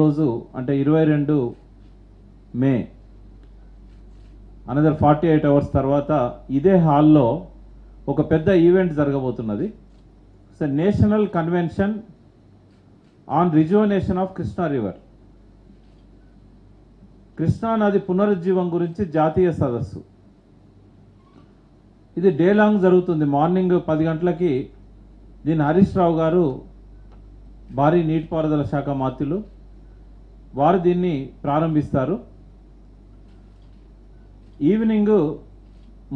రోజు అంటే 22 మే another 48 hours తర్వాత ఇదే హాల్లో ఒక పెద్ద ఈవెంట్ జరగబోతున్నది. So national convention on rejuvenation of Krishna river, Krishna నది పునరుజ్జీవం గురించి జాతీయ సదస్సు. ఇది డే లాంగ్ జరుగుతుంది. మార్నింగ్ 10 గంటలకి దీన్ని హరీష్ రావు గారు, భారీ నీటిపారుదల శాఖ మంత్రులు, వారు దీన్ని ప్రారంభిస్తారు. ఈవినింగ్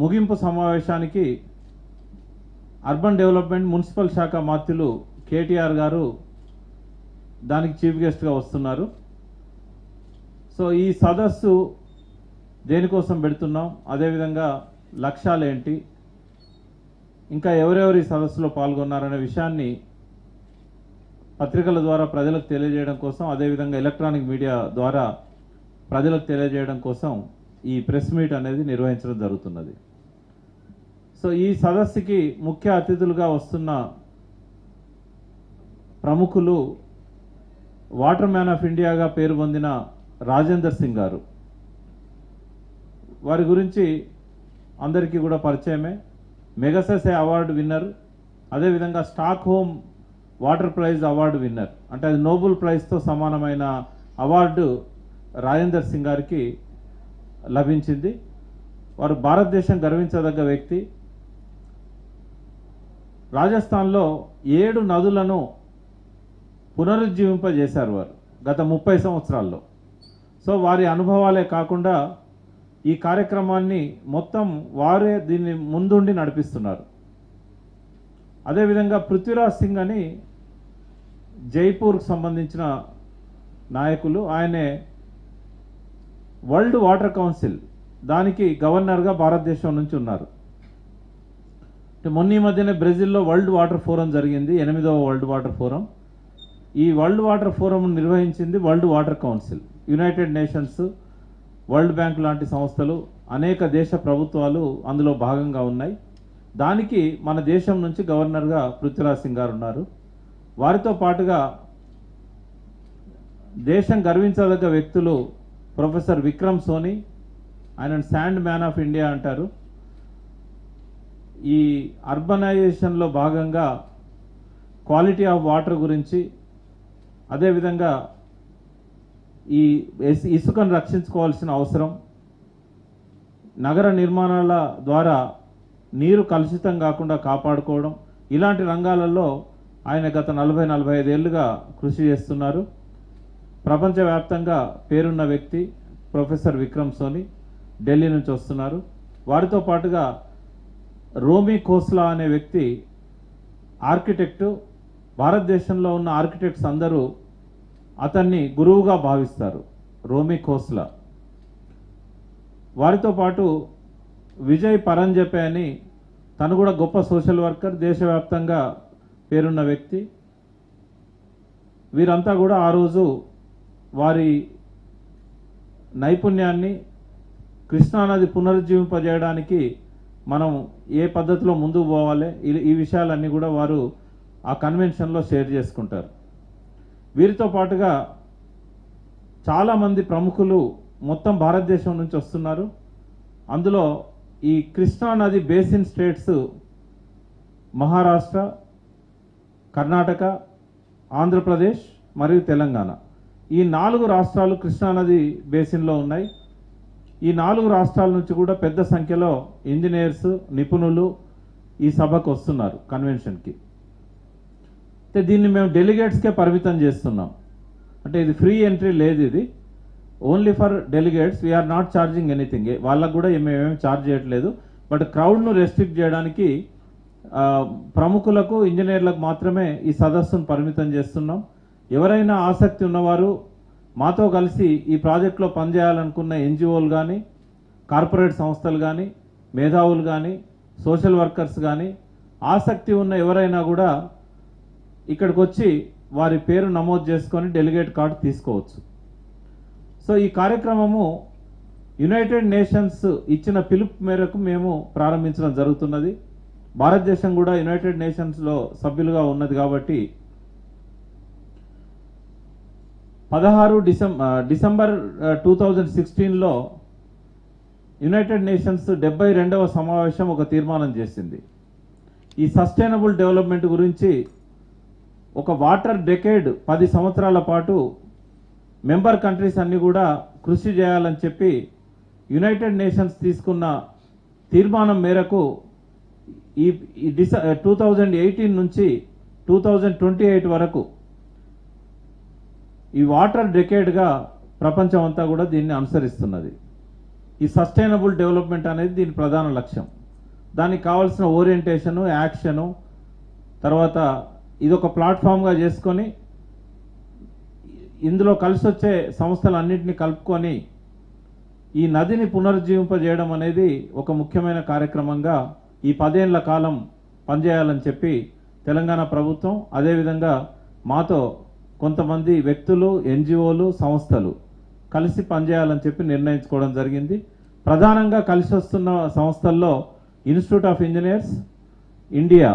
ముగింపు సమావేశానికి అర్బన్ డెవలప్మెంట్ మున్సిపల్ శాఖ మంత్రులు కేటీఆర్ గారు దానికి చీఫ్ గెస్ట్గా వస్తున్నారు. సో ఈ సదస్సు దేనికోసం పెడుతున్నాం, అదేవిధంగా లక్ష్యాలేంటి, ఇంకా ఎవరెవరు ఈ సదస్సులో పాల్గొన్నారనే విషయాన్ని పత్రికల ద్వారా ప్రజలకు తెలియజేయడం కోసం, అదేవిధంగా ఎలక్ట్రానిక్ మీడియా ద్వారా ప్రజలకు తెలియజేయడం కోసం ఈ ప్రెస్ మీట్ అనేది నిర్వహించడం జరుగుతున్నది. సో ఈ సదస్సుకి ముఖ్య అతిథులుగా వస్తున్న ప్రముఖులు వాటర్ మ్యాన్ ఆఫ్ ఇండియాగా పేరు పొందిన రాజేందర్ సింగ్ గారు. వారి గురించి అందరికీ కూడా పరిచయమే. మెగసెసే అవార్డు విన్నర్, అదేవిధంగా Stockholm water prize award winner, అంటే అది నోబెల్ ప్రైజ్తో సమానమైన అవార్డు రాజేందర్ సింగ్ గారికి లభించింది. వారు భారతదేశం గర్వించదగ్గ వ్యక్తి. రాజస్థాన్లో 7 నదులను పునరుజ్జీవింపజేశారు వారు గత 30 సంవత్సరాల్లో. సో వారి అనుభవాలే కాకుండా ఈ కార్యక్రమాన్ని మొత్తం వారే దీన్ని ముందుండి నడిపిస్తున్నారు. అదేవిధంగా పృథ్వీరాజ్ సింగ్ అని జైపూర్కు సంబంధించిన నాయకులు, ఆయనే వరల్డ్ వాటర్ కౌన్సిల్ దానికి గవర్నర్గా భారతదేశం నుంచి ఉన్నారు. మొన్న ఈ మధ్యనే బ్రెజిల్లో వరల్డ్ వాటర్ ఫోరం జరిగింది, 8వ వరల్డ్ వాటర్ ఫోరం. ఈ వరల్డ్ వాటర్ ఫోరం నిర్వహించింది world water council. United nations, world bank లాంటి సంస్థలు, అనేక దేశ ప్రభుత్వాలు అందులో భాగంగా ఉన్నాయి. దానికి మన దేశం నుంచి గవర్నర్గా పృథ్వీరాజ్ సింగ్ గారు ఉన్నారు. వారితో పాటుగా దేశం గర్వించదగ్గ వ్యక్తులు ప్రొఫెసర్ విక్రమ్ సోని, ఆయన శాండ్ మ్యాన్ ఆఫ్ ఇండియా అంటారు. ఈ అర్బనైజేషన్లో భాగంగా క్వాలిటీ ఆఫ్ వాటర్ గురించి, అదేవిధంగా ఈ ఇసుకను రక్షించుకోవాల్సిన అవసరం, నగర నిర్మాణాల ద్వారా నీరు కలుషితం కాకుండా కాపాడుకోవడం, ఇలాంటి రంగాలలో ఆయన గత 40-45 ఏళ్ళుగా కృషి చేస్తున్నారు. ప్రపంచవ్యాప్తంగా పేరున్న వ్యక్తి ప్రొఫెసర్ విక్రమ్ సోని ఢిల్లీ నుంచి వస్తున్నారు. వారితో పాటుగా రోమీ ఖోస్లా అనే వ్యక్తి ఆర్కిటెక్టు. భారతదేశంలో ఉన్న ఆర్కిటెక్ట్స్ అందరూ అతన్ని గురువుగా భావిస్తారు, రోమీ ఖోస్లా. వారితో పాటు విజయ్ పరంజపే అని, తను కూడా గొప్ప సోషల్ వర్కర్, దేశవ్యాప్తంగా పేరున్న వ్యక్తి. వీరంతా కూడా ఆ రోజు వారి నైపుణ్యాన్ని కృష్ణానది పునరుజ్జీవింపజేయడానికి మనం ఏ పద్ధతిలో ముందుకు పోవాలి, ఈ విషయాలన్నీ కూడా వారు ఆ కన్వెన్షన్లో షేర్ చేసుకుంటారు. వీరితో పాటుగా చాలామంది ప్రముఖులు మొత్తం భారతదేశం నుంచి వస్తున్నారు. అందులో ఈ కృష్ణానది బేసిన్ స్టేట్స్ మహారాష్ట్ర, కర్ణాటక, ఆంధ్రప్రదేశ్ మరియు తెలంగాణ, ఈ 4 రాష్ట్రాలు కృష్ణానది బేసిన్లో ఉన్నాయి. ఈ 4 రాష్ట్రాల నుంచి కూడా పెద్ద సంఖ్యలో ఇంజనీర్స్, నిపుణులు ఈ సభకు వస్తున్నారు కన్వెన్షన్కి. అయితే దీన్ని మేము డెలిగేట్స్కే పరిమితం చేస్తున్నాం. అంటే ఇది ఫ్రీ ఎంట్రీ లేదు, ఇది only for delegates. We are not charging anything. వాళ్ళకు కూడా మేమేమి ఛార్జ్ చేయట్లేదు. బట్ క్రౌడ్ను రెస్ట్రిక్ట్ చేయడానికి ప్రముఖులకు, ఇంజనీర్లకు మాత్రమే ఈ సదస్సును పరిమితం చేస్తున్నాం. ఎవరైనా ఆసక్తి ఉన్నవారు మాతో కలిసి ఈ ప్రాజెక్టులో పనిచేయాలనుకున్న ఎన్జిఓలు కానీ, కార్పొరేట్ సంస్థలు కానీ, మేధావులు కానీ, సోషల్ వర్కర్స్ కానీ, ఆసక్తి ఉన్న ఎవరైనా కూడా ఇక్కడికి వచ్చి వారి పేరు నమోదు చేసుకొని డెలిగేట్ కార్డు తీసుకోవచ్చు. సో ఈ కార్యక్రమము యునైటెడ్ నేషన్స్ ఇచ్చిన పిలుపు మేరకు మేము ప్రారంభించడం జరుగుతున్నది. భారతదేశం కూడా యునైటెడ్ నేషన్స్లో సభ్యులుగా ఉన్నది కాబట్టి డిసెంబర్ 2016లో యునైటెడ్ నేషన్స్ 72వ సమావేశం ఒక తీర్మానం చేసింది. ఈ సస్టైనబుల్ డెవలప్మెంట్ గురించి ఒక వాటర్ డెకేడ్ 10 సంవత్సరాల పాటు మెంబర్ కంట్రీస్ అన్ని కూడా కృషి చేయాలని చెప్పి యునైటెడ్ నేషన్స్ తీసుకున్న తీర్మానం మేరకు ఈ 2018 నుంచి 2028 వరకు ఈ వాటర్ డెకేడ్గా ప్రపంచం అంతా కూడా దీన్ని అనుసరిస్తున్నది. ఈ సస్టైనబుల్ డెవలప్మెంట్ అనేది దీని ప్రధాన లక్ష్యం. దానికి కావాల్సిన ఓరియంటేషను, యాక్షను, తర్వాత ఇదొక ప్లాట్ఫామ్గా చేసుకొని ఇందులో కలిసి వచ్చే సంస్థలన్నింటినీ కలుపుకొని ఈ నదిని పునరుజ్జీవింపజేయడం అనేది ఒక ముఖ్యమైన కార్యక్రమంగా ఈ 10 ఏళ్ల కాలం పనిచేయాలని చెప్పి తెలంగాణ ప్రభుత్వం, అదేవిధంగా మాతో కొంతమంది వ్యక్తులు, ఎన్జిఓలు, సంస్థలు కలిసి పనిచేయాలని చెప్పి నిర్ణయించుకోవడం జరిగింది. ప్రధానంగా కలిసి వస్తున్న సంస్థల్లో ఇన్స్టిట్యూట్ ఆఫ్ ఇంజనీర్స్ ఇండియా,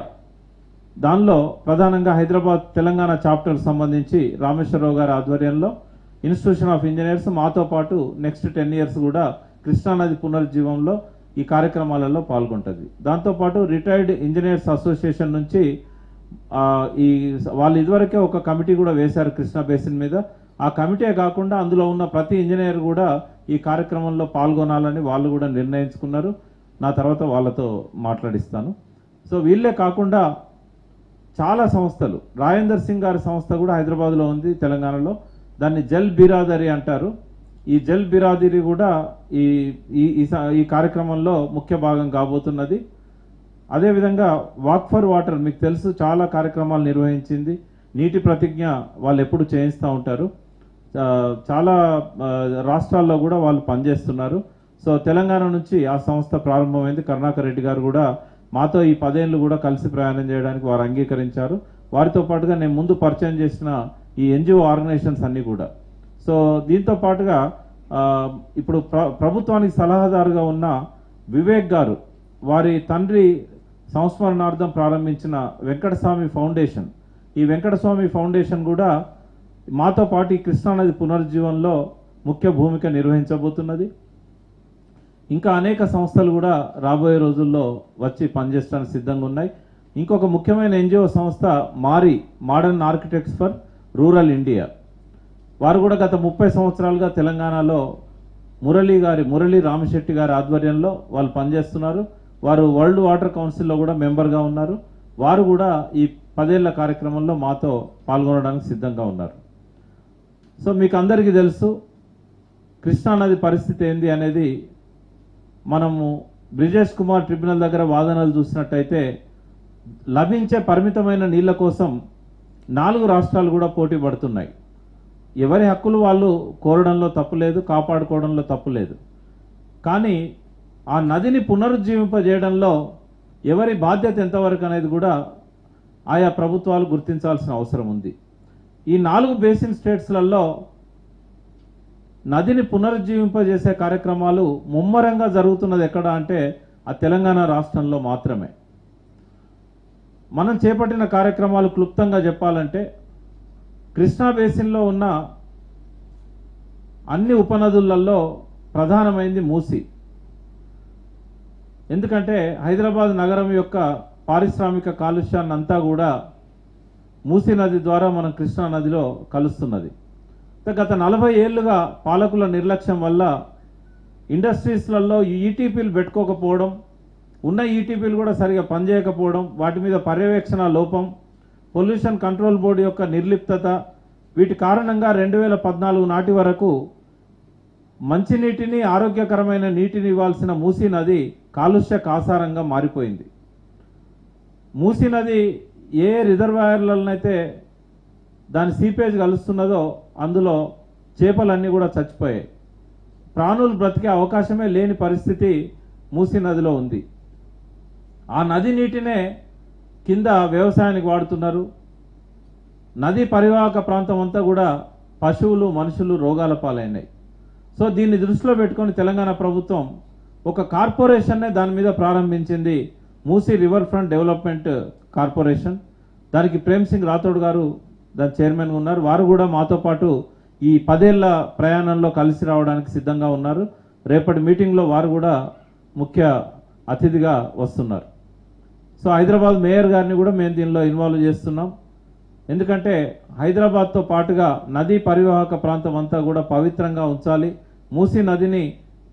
దానిలో ప్రధానంగా హైదరాబాద్ తెలంగాణ చాప్టర్కి సంబంధించి రామేశ్వరరావు గారి ఆధ్వర్యంలో ఇన్స్టిట్యూషన్ ఆఫ్ ఇంజనీర్స్ మాతో పాటు నెక్స్ట్ 10 years కూడా కృష్ణానది పునరుజ్జీవంలో ఈ కార్యక్రమాలలో పాల్గొంటుంది. దాంతోపాటు రిటైర్డ్ ఇంజనీర్స్ అసోసియేషన్ నుంచి వాళ్ళు ఇదివరకే ఒక కమిటీ కూడా వేశారు కృష్ణా బేసిన్ మీద. ఆ కమిటీ కాకుండా అందులో ఉన్న ప్రతి ఇంజనీర్ కూడా ఈ కార్యక్రమంలో పాల్గొనాలని వాళ్ళు కూడా నిర్ణయించుకున్నారు. నా తర్వాత వాళ్ళతో మాట్లాడిస్తాను. సో వీళ్ళే కాకుండా చాలా సంస్థలు, రాజేందర్ సింగ్ గారి సంస్థ కూడా హైదరాబాద్లో ఉంది, తెలంగాణలో. దాన్ని జల్ బిరాదరి అంటారు. ఈ జల్ బిరాదరి కూడా ఈ కార్యక్రమంలో ముఖ్య భాగం కాబోతున్నది. అదేవిధంగా వాక్ ఫర్ వాటర్, మీకు తెలుసు, చాలా కార్యక్రమాలు నిర్వహించింది. నీటి ప్రతిజ్ఞ వాళ్ళు ఎప్పుడు చేయిస్తూ ఉంటారు. చాలా రాష్ట్రాల్లో కూడా వాళ్ళు పనిచేస్తున్నారు. సో తెలంగాణ నుంచి ఆ సంస్థ ప్రారంభమైంది. కరుణాకర్ రెడ్డి గారు కూడా మాతో ఈ 10 ఏళ్ళు కూడా కలిసి ప్రయాణం చేయడానికి వారు అంగీకరించారు. వారితో పాటుగా నేను ముందు పరిచయం చేసిన ఈ ఎన్జిఓ ఆర్గనైజేషన్స్ అన్నీ కూడా. సో దీంతో పాటుగా ఇప్పుడు ప్రభుత్వానికి సలహాదారుగా ఉన్న వివేక్ గారు, వారి తండ్రి సంస్మరణార్థం ప్రారంభించిన వెంకటస్వామి ఫౌండేషన్, ఈ వెంకటస్వామి ఫౌండేషన్ కూడా మాతో పాటు ఈ కృష్ణానది పునరుజ్జీవంలో ముఖ్య భూమిక నిర్వహించబోతున్నది. ఇంకా అనేక సంస్థలు కూడా రాబోయే రోజుల్లో వచ్చి పనిచేయడానికి సిద్ధంగా ఉన్నాయి. ఇంకొక ముఖ్యమైన ఎన్జిఓ సంస్థ modern architects for rural India. వారు కూడా గత 30 సంవత్సరాలుగా తెలంగాణలో మురళీ రామశెట్టి గారి ఆధ్వర్యంలో వాళ్ళు పనిచేస్తున్నారు. వారు వరల్డ్ వాటర్ కౌన్సిల్లో కూడా మెంబర్గా ఉన్నారు. వారు కూడా ఈ 10 ఏళ్ల కార్యక్రమంలో మాతో పాల్గొనడానికి సిద్ధంగా ఉన్నారు. సో మీకు అందరికీ తెలుసు కృష్ణానది పరిస్థితి ఏంది అనేది. మనము బ్రిజేష్ కుమార్ ట్రిబ్యునల్ దగ్గర వాదనలు చూసినట్టయితే లభించే పరిమితమైన నీళ్ల కోసం 4 రాష్ట్రాలు కూడా పోటీ పడుతున్నాయి. ఎవరి హక్కులు వాళ్ళు కోరడంలో తప్పులేదు, కాపాడుకోవడంలో తప్పులేదు. కానీ ఆ నదిని పునరుజ్జీవింపజేయడంలో ఎవరి బాధ్యత ఎంతవరకు అనేది కూడా ఆయా ప్రభుత్వాలు గుర్తించాల్సిన అవసరం ఉంది. ఈ 4 బేసిన్ స్టేట్స్లలో నదిని పునరుజ్జీవింపజేసే కార్యక్రమాలు ముమ్మరంగా జరుగుతున్నది ఎక్కడ అంటే ఆ తెలంగాణ రాష్ట్రంలో మాత్రమే. మనం చేపట్టిన కార్యక్రమాలు క్లుప్తంగా చెప్పాలంటే కృష్ణా బేసిన్లో ఉన్న అన్ని ఉపనదులలో ప్రధానమైంది మూసి. ఎందుకంటే హైదరాబాద్ నగరం యొక్క పారిశ్రామిక కాలుష్యాన్ని అంతా కూడా మూసీ నది ద్వారా మనం కృష్ణా నదిలో కలుస్తున్నది. గత 40 ఏళ్లుగా పాలకుల నిర్లక్ష్యం వల్ల ఇండస్ట్రీస్లలో ఈటీపీలు పెట్టుకోకపోవడం, ఉన్న ఈటీపీలు కూడా సరిగా పనిచేయకపోవడం, వాటి మీద పర్యవేక్షణ లోపం, పొల్యూషన్ కంట్రోల్ బోర్డు యొక్క నిర్లిప్తత, వీటి కారణంగా 2014 నాటి వరకు మంచినీటిని, ఆరోగ్యకరమైన నీటిని ఇవ్వాల్సిన మూసీ నది కాలుష్య కాసారంగా మారిపోయింది. మూసీ నది ఏ రిజర్వాయర్లనైతే దాని సీపేజ్ కలుస్తున్నదో అందులో చేపలన్నీ కూడా చచ్చిపోయాయి. ప్రాణులు బ్రతికే అవకాశమే లేని పరిస్థితి మూసీ నదిలో ఉంది. ఆ నది నీటినే కింద వ్యవసాయానికి వాడుతున్నారు. నదీ పరివాహక ప్రాంతం అంతా కూడా పశువులు, మనుషులు రోగాల పాలైనాయి. సో దీన్ని దృష్టిలో పెట్టుకొని తెలంగాణ ప్రభుత్వం ఒక కార్పొరేషన్నే దాని మీద ప్రారంభించింది, Musi river front development corporation. దానికి ప్రేమ్ సింగ్ రాథోడ్ గారు దాని చైర్మన్గా ఉన్నారు. వారు కూడా మాతో పాటు ఈ 10 ఏళ్ల ప్రయాణంలో కలిసి రావడానికి సిద్ధంగా ఉన్నారు. రేపటి మీటింగ్లో వారు కూడా ముఖ్య అతిథిగా వస్తున్నారు. సో హైదరాబాద్ మేయర్ గారిని కూడా మేము దీనిలో ఇన్వాల్వ్ చేస్తున్నాం. ఎందుకంటే హైదరాబాద్తో పాటుగా నదీ పరివాహక ప్రాంతం అంతా కూడా పవిత్రంగా ఉంచాలి. మూసీ నదిని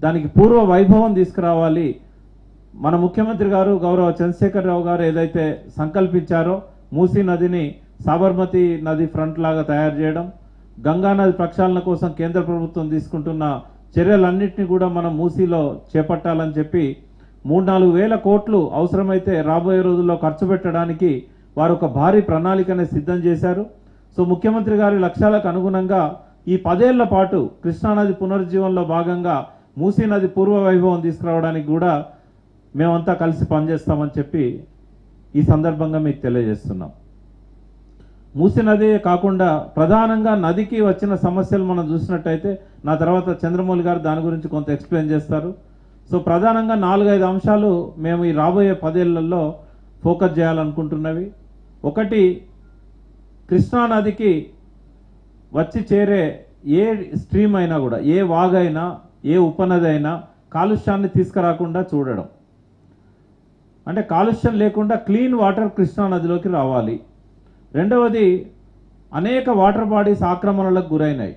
దానికి పూర్వ వైభవం తీసుకురావాలి. మన ముఖ్యమంత్రి గారు గౌరవ చంద్రశేఖర్ రావు గారు ఏదైతే సంకల్పించారో మూసీ నదిని సాబర్మతి నది ఫ్రంట్ లాగా తయారు చేయడం, గంగా నది ప్రక్షాళన కోసం కేంద్ర ప్రభుత్వం తీసుకుంటున్న చర్యలన్నింటినీ కూడా మనం మూసీలో చేపట్టాలని చెప్పి 3-4 వేల కోట్లు అవసరమైతే రాబోయే రోజుల్లో ఖర్చు పెట్టడానికి వారు ఒక భారీ ప్రణాళికనే సిద్ధం చేశారు. సో ముఖ్యమంత్రి గారి లక్ష్యాలకు అనుగుణంగా ఈ 10 ఏళ్ల పాటు కృష్ణానది పునరుజ్జీవంలో భాగంగా మూసీ నది పూర్వ వైభవం తీసుకురావడానికి కూడా మేమంతా కలిసి పనిచేస్తామని చెప్పి ఈ సందర్భంగా మీకు తెలియజేస్తున్నాం. మూసీ నది కాకుండా ప్రధానంగా నదికి వచ్చిన సమస్యలు మనం చూసినట్టయితే నా తర్వాత చంద్రమౌళి గారు దాని గురించి కొంత ఎక్స్ప్లెయిన్ చేస్తారు. సో ప్రధానంగా 4-5 అంశాలు మేము ఈ రాబోయే 10 ఏళ్లలో ఫోకస్ చేయాలనుకుంటున్నవి. ఒకటి, కృష్ణానదికి వచ్చి చేరే ఏ స్ట్రీమ్ అయినా కూడా, ఏ వాగైనా ఏ ఉపనది అయినా కాలుష్యాన్ని తీసుకురాకుండా చూడడం. అంటే కాలుష్యం లేకుండా క్లీన్ వాటర్ కృష్ణానదిలోకి రావాలి. రెండవది, అనేక వాటర్ బాడీస్ ఆక్రమణలకు గురైనాయి.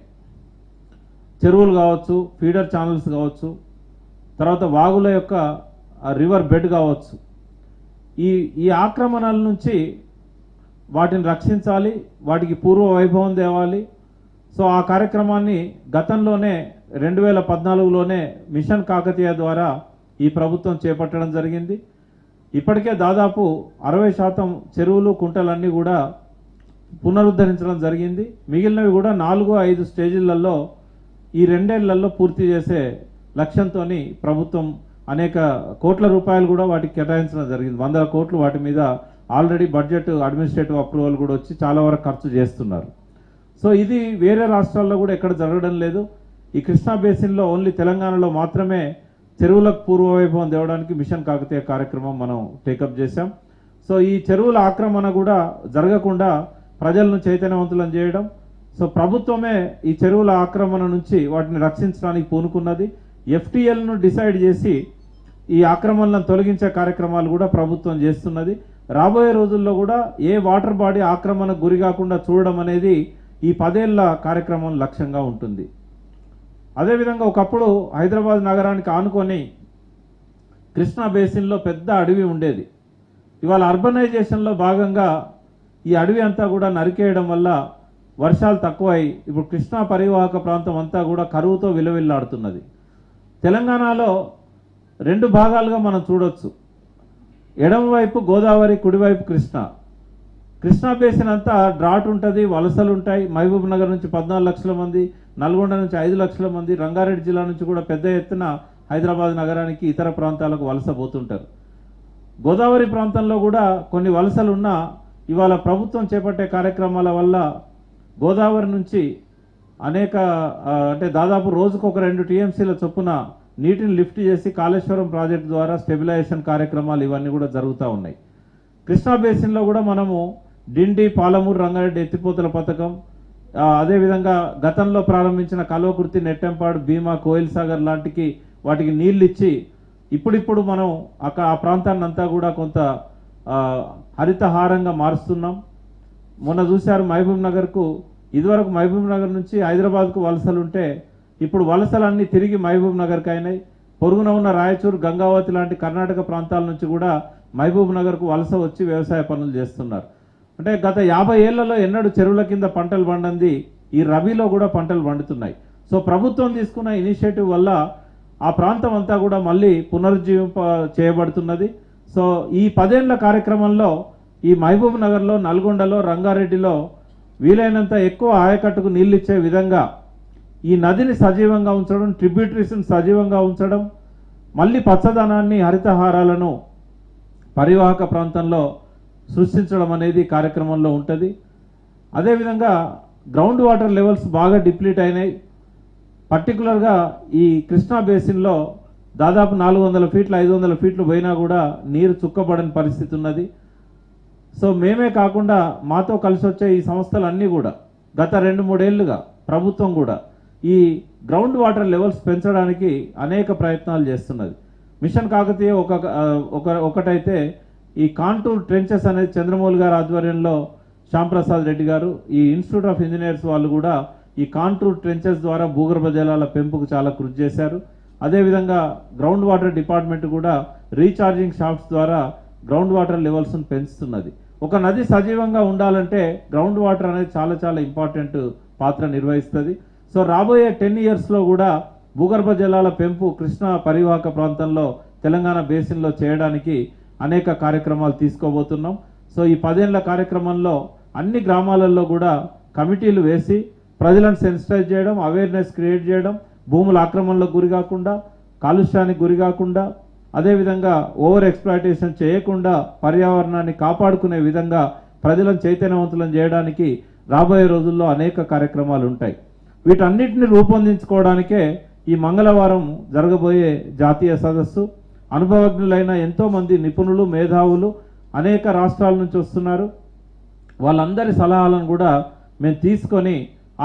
చెరువులు కావచ్చు, ఫీడర్ ఛానల్స్ కావచ్చు, తర్వాత వాగుల యొక్క రివర్ బెడ్ కావచ్చు. ఈ ఆక్రమణల నుంచి వాటిని రక్షించాలి, వాటికి పూర్వ వైభవం తేవాలి. సో ఆ కార్యక్రమాన్ని గతంలోనే 2014లోనే మిషన్ కాకతీయ ద్వారా ఈ ప్రభుత్వం చేపట్టడం జరిగింది. ఇప్పటికే దాదాపు 60% చెరువులు కుంటలన్నీ కూడా పునరుద్ధరించడం జరిగింది. మిగిలినవి కూడా 4-5 స్టేజీలలో ఈ 2 ఏళ్లలో పూర్తి చేసే లక్ష్యంతో ప్రభుత్వం అనేక కోట్ల రూపాయలు కూడా వాటికి కేటాయించడం జరిగింది. 100 కోట్లు వాటి మీద ఆల్రెడీ బడ్జెట్ అడ్మినిస్ట్రేటివ్ అప్రూవల్ కూడా వచ్చి చాలా వరకు ఖర్చు చేస్తున్నారు. సో ఇది వేరే రాష్ట్రాల్లో కూడా ఎక్కడ జరగడం లేదు. ఈ కృష్ణా బేసిన్లో ఓన్లీ తెలంగాణలో మాత్రమే చెరువులకు పూర్వ వైభవం తేవడానికి మిషన్ కాకతీయ కార్యక్రమం మనం టేకప్ చేశాం. సో ఈ చెరువుల ఆక్రమణ కూడా జరగకుండా ప్రజలను చైతన్యవంతులను చేయడం. సో ప్రభుత్వమే ఈ చెరువుల ఆక్రమణ నుంచి వాటిని రక్షించడానికి పూనుకున్నది. FTLను డిసైడ్ చేసి ఈ ఆక్రమణలను తొలగించే కార్యక్రమాలు కూడా ప్రభుత్వం చేస్తున్నది. రాబోయే రోజుల్లో కూడా ఏ వాటర్ బాడీ ఆక్రమణకు గురి కాకుండా చూడడం అనేది ఈ 10 ఏళ్ల కార్యక్రమం లక్ష్యంగా ఉంటుంది. అదేవిధంగా ఒకప్పుడు హైదరాబాద్ నగరానికి ఆనుకొని కృష్ణా బేసిన్లో పెద్ద అడవి ఉండేది. ఇవాళ అర్బనైజేషన్లో భాగంగా ఈ అడవి అంతా కూడా నరికేయడం వల్ల వర్షాలు తక్కువై ఇప్పుడు కృష్ణా పరివాహక ప్రాంతం అంతా కూడా కరువుతో విలవిల్లాడుతున్నది. తెలంగాణలో 2 భాగాలుగా మనం చూడొచ్చు. ఎడమవైపు గోదావరి, కుడివైపు కృష్ణా బేసిన్ అంతా డ్రాట్ ఉంటుంది, వలసలు ఉంటాయి. మహబూబ్ నగర్ నుంచి 14 లక్షల మంది, నల్గొండ నుంచి 5 లక్షల మంది, రంగారెడ్డి జిల్లా నుంచి కూడా పెద్ద ఎత్తున హైదరాబాద్ నగరానికి ఇతర ప్రాంతాలకు వలస పోతుంటారు. గోదావరి ప్రాంతంలో కూడా కొన్ని వలసలు ఉన్నా ఇవాళ ప్రభుత్వం చేపట్టే కార్యక్రమాల వల్ల గోదావరి నుంచి అనేక అంటే దాదాపు రోజుకు ఒక 2 TMCల చొప్పున నీటిని లిఫ్ట్ చేసి కాళేశ్వరం ప్రాజెక్టు ద్వారా స్టెబిలైజేషన్ కార్యక్రమాలు ఇవన్నీ కూడా జరుగుతూ ఉన్నాయి. కృష్ణా బేసిన్లో కూడా మనము డిండి, పాలమూరు, రంగారెడ్డి ఎత్తిపోతల పథకం, అదేవిధంగా గతంలో ప్రారంభించిన కల్వకుర్తి, నెట్టెంపాడు, భీమా, కోయిల్ సాగర్ లాంటికి వాటికి నీళ్ళు ఇచ్చి ఇప్పుడిప్పుడు మనం ఆ ప్రాంతాన్ని అంతా కూడా కొంత హరితహారంగా మారుస్తున్నాం. మొన్న చూశారు మహబూబ్ నగర్కు, ఇదివరకు మహబూబ్ నగర్ నుంచి హైదరాబాద్కు వలసలు ఉంటే ఇప్పుడు వలసలన్నీ తిరిగి మహబూబ్ నగర్కి అయినాయి. పొరుగున ఉన్న రాయచూరు, గంగావతి లాంటి కర్ణాటక ప్రాంతాల నుంచి కూడా మహబూబ్ నగర్కు వలస వచ్చి వ్యవసాయ పనులు చేస్తున్నారు. అంటే గత 50 ఏళ్లలో ఎన్నడూ చెరువుల కింద పంటలు పండింది ఈ రబీలో కూడా పంటలు పండుతున్నాయి. సో ప్రభుత్వం తీసుకున్న ఇనిషియేటివ్ వల్ల ఆ ప్రాంతం అంతా కూడా మళ్ళీ పునరుజ్జీవింప చేయబడుతున్నది. సో ఈ 10 ఏళ్ల కార్యక్రమంలో ఈ మహబూబ్ నగర్లో, నల్గొండలో, రంగారెడ్డిలో వీలైనంత ఎక్కువ ఆయకట్టుకు నీళ్ళు ఇచ్చే విధంగా ఈ నదిని సజీవంగా ఉంచడం, ట్రిబ్యూటరీస్ని సజీవంగా ఉంచడం, మళ్ళీ పచ్చదనాన్ని, హరితహారాలను పరివాహక ప్రాంతంలో సృష్టించడం అనేది కార్యక్రమంలో ఉంటుంది. అదేవిధంగా గ్రౌండ్ వాటర్ లెవెల్స్ బాగా డిప్లీట్ అయినాయి. పర్టికులర్గా ఈ కృష్ణా బేసిన్లో దాదాపు 400 ఫీట్లు 500 ఫీట్లు పోయినా కూడా నీరు చుక్కబడని పరిస్థితి ఉన్నది. సో మేమే కాకుండా మాతో కలిసి వచ్చే ఈ సంస్థలన్నీ కూడా గత 2-3 ఏళ్లుగా ప్రభుత్వం కూడా ఈ గ్రౌండ్ వాటర్ లెవెల్స్ పెంచడానికి అనేక ప్రయత్నాలు చేస్తున్నది. మిషన్ కాకతీయ ఒకటైతే ఈ కాంటూర్ ట్రెంచెస్ అనేది చంద్రమౌళి గారి ఆధ్వర్యంలో శ్యాంప్రసాద్ రెడ్డి గారు ఈ ఇన్స్టిట్యూట్ ఆఫ్ ఇంజనీర్స్ వాళ్ళు కూడా ఈ కాంటూర్ ట్రెంచెస్ ద్వారా భూగర్భ జలాల పెంపుకు చాలా కృషి చేశారు. అదేవిధంగా గ్రౌండ్ వాటర్ డిపార్ట్మెంట్ కూడా రీఛార్జింగ్ షాఫ్ట్స్ ద్వారా గ్రౌండ్ వాటర్ లెవెల్స్ను పెంచుతున్నది. ఒక నది సజీవంగా ఉండాలంటే గ్రౌండ్ వాటర్ అనేది చాలా చాలా ఇంపార్టెంట్ పాత్ర నిర్వహిస్తుంది. సో రాబోయే 10 ఇయర్స్లో కూడా భూగర్భ జలాల పెంపు కృష్ణా పరివాహక ప్రాంతంలో తెలంగాణ బేసిన్లో చేయడానికి అనేక కార్యక్రమాలు తీసుకోబోతున్నాం. సో ఈ 10 ఏళ్ల కార్యక్రమంలో అన్ని గ్రామాలలో కూడా కమిటీలు వేసి ప్రజలను సెన్సిటైజ్ చేయడం, అవేర్నెస్ క్రియేట్ చేయడం, భూముల ఆక్రమణలకు గురి కాకుండా, కాలుష్యానికి గురి కాకుండా, అదేవిధంగా ఓవర్ ఎక్స్ప్లాయిటేషన్ చేయకుండా పర్యావరణాన్ని కాపాడుకునే విధంగా ప్రజలను చైతన్యవంతులను చేయడానికి రాబోయే రోజుల్లో అనేక కార్యక్రమాలు ఉంటాయి. వీటన్నిటిని రూపొందించుకోవడానికే ఈ మంగళవారం జరగబోయే జాతీయ సదస్సు. అనుభవజ్ఞులైన ఎంతోమంది నిపుణులు, మేధావులు అనేక రాష్ట్రాల నుంచి వస్తున్నారు. వాళ్ళందరి సలహాలను కూడా మేము తీసుకొని